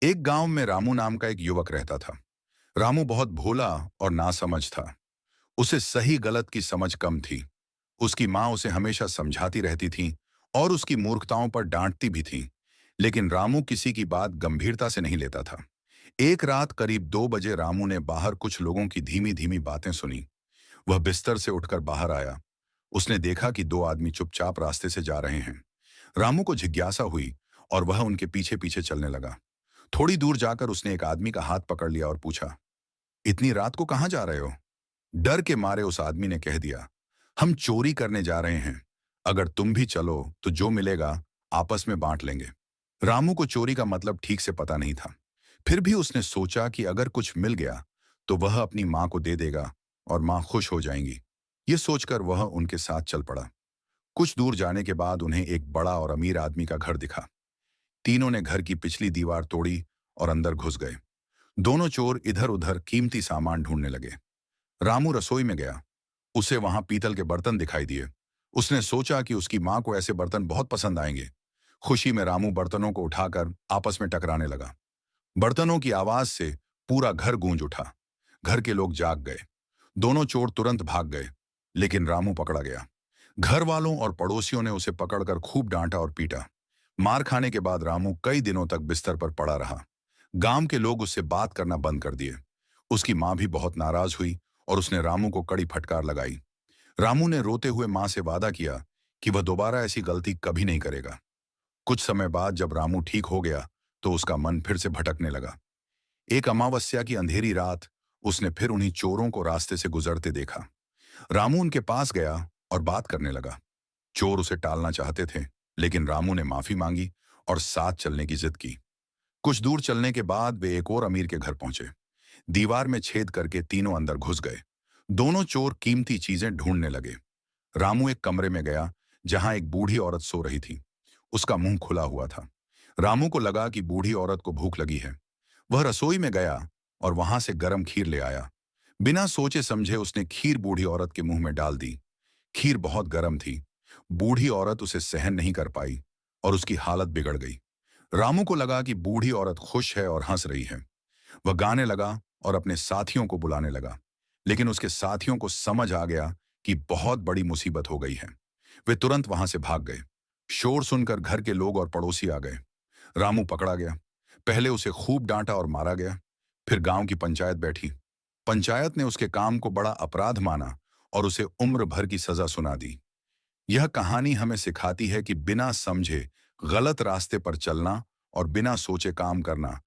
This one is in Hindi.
एक गांव में रामू नाम का एक युवक रहता था। रामू बहुत भोला और नासमझ था। उसे सही गलत की समझ कम थी। उसकी माँ उसे हमेशा समझाती रहती थी और उसकी मूर्खताओं पर डांटती भी थी। लेकिन रामू किसी की बात गंभीरता से नहीं लेता था। एक रात करीब 2 बजे रामू ने बाहर कुछ लोगों की धीमी धीमी बातें सुनी। वह बिस्तर से उठकर बाहर आया। उसने देखा कि दो आदमी चुपचाप रास्ते से जा रहे हैं। रामू को जिज्ञासा हुई और वह उनके पीछे पीछे चलने लगा। थोड़ी दूर जाकर उसने एक आदमी का हाथ पकड़ लिया और पूछा, इतनी रात को कहाँ जा रहे हो? डर के मारे उस आदमी ने कह दिया, हम चोरी करने जा रहे हैं। अगर तुम भी चलो तो जो मिलेगा आपस में बांट लेंगे। रामू को चोरी का मतलब ठीक से पता नहीं था। फिर भी उसने सोचा कि अगर कुछ मिल गया तो वह अपनी माँ को दे देगा और माँ खुश हो जाएंगी। ये सोचकर वह उनके साथ चल पड़ा। कुछ दूर जाने के बाद उन्हें एक बड़ा और अमीर आदमी का घर दिखा। तीनों ने घर की पिछली दीवार तोड़ी और अंदर घुस गए। दोनों चोर इधर उधर कीमती सामान ढूंढने लगे। रामू रसोई में गया। उसे वहां पीतल के बर्तन दिखाई दिए। उसने सोचा कि उसकी मां को ऐसे बर्तन बहुत पसंद आएंगे। खुशी में रामू बर्तनों को उठाकर आपस में टकराने लगा। बर्तनों की आवाज से पूरा घर गूंज उठा। घर के लोग जाग गए। दोनों चोर तुरंत भाग गए, लेकिन रामू पकड़ा गया। घर वालों और पड़ोसियों ने उसे पकड़कर खूब डांटा और पीटा। मार खाने के बाद रामू कई दिनों तक बिस्तर पर पड़ा रहा। गांव के लोग उससे बात करना बंद कर दिए। उसकी मां भी बहुत नाराज हुई और उसने रामू को कड़ी फटकार लगाई। रामू ने रोते हुए मां से वादा किया कि वह दोबारा ऐसी गलती कभी नहीं करेगा। कुछ समय बाद जब रामू ठीक हो गया तो उसका मन फिर से भटकने लगा। एक अमावस्या की अंधेरी रात उसने फिर उन्हीं चोरों को रास्ते से गुजरते देखा। रामू उनके पास गया और बात करने लगा। चोर उसे टालना चाहते थे, लेकिन रामू ने माफी मांगी और साथ चलने की जिद की। कुछ दूर चलने के बाद वे एक और अमीर के घर पहुंचे। दीवार में छेद करके तीनों अंदर घुस गए। दोनों चोर कीमती चीजें ढूंढने लगे। रामू एक कमरे में गया जहां एक बूढ़ी औरत सो रही थी। उसका मुंह खुला हुआ था। रामू को लगा कि बूढ़ी औरत को भूख लगी है। वह रसोई में गया और वहां से गर्म खीर ले आया। बिना सोचे समझे उसने खीर बूढ़ी औरत के मुंह में डाल दी। खीर बहुत गर्म थी। बूढ़ी औरत उसे सहन नहीं कर पाई और उसकी हालत बिगड़ गई। रामू को लगा कि बूढ़ी औरत खुश है और हंस रही है। वह गाने लगा और अपने साथियों को बुलाने लगा। लेकिन उसके साथियों को समझ आ गया कि बहुत बड़ी मुसीबत हो गई है। वे तुरंत वहां से भाग गए। शोर सुनकर घर के लोग और पड़ोसी आ गए। रामू पकड़ा गया। पहले उसे खूब डांटा और मारा गया। फिर गांव की पंचायत बैठी। पंचायत ने उसके काम को बड़ा अपराध माना और उसे उम्र भर की सजा सुना दी। यह कहानी हमें सिखाती है कि बिना समझे गलत रास्ते पर चलना और बिना सोचे काम करना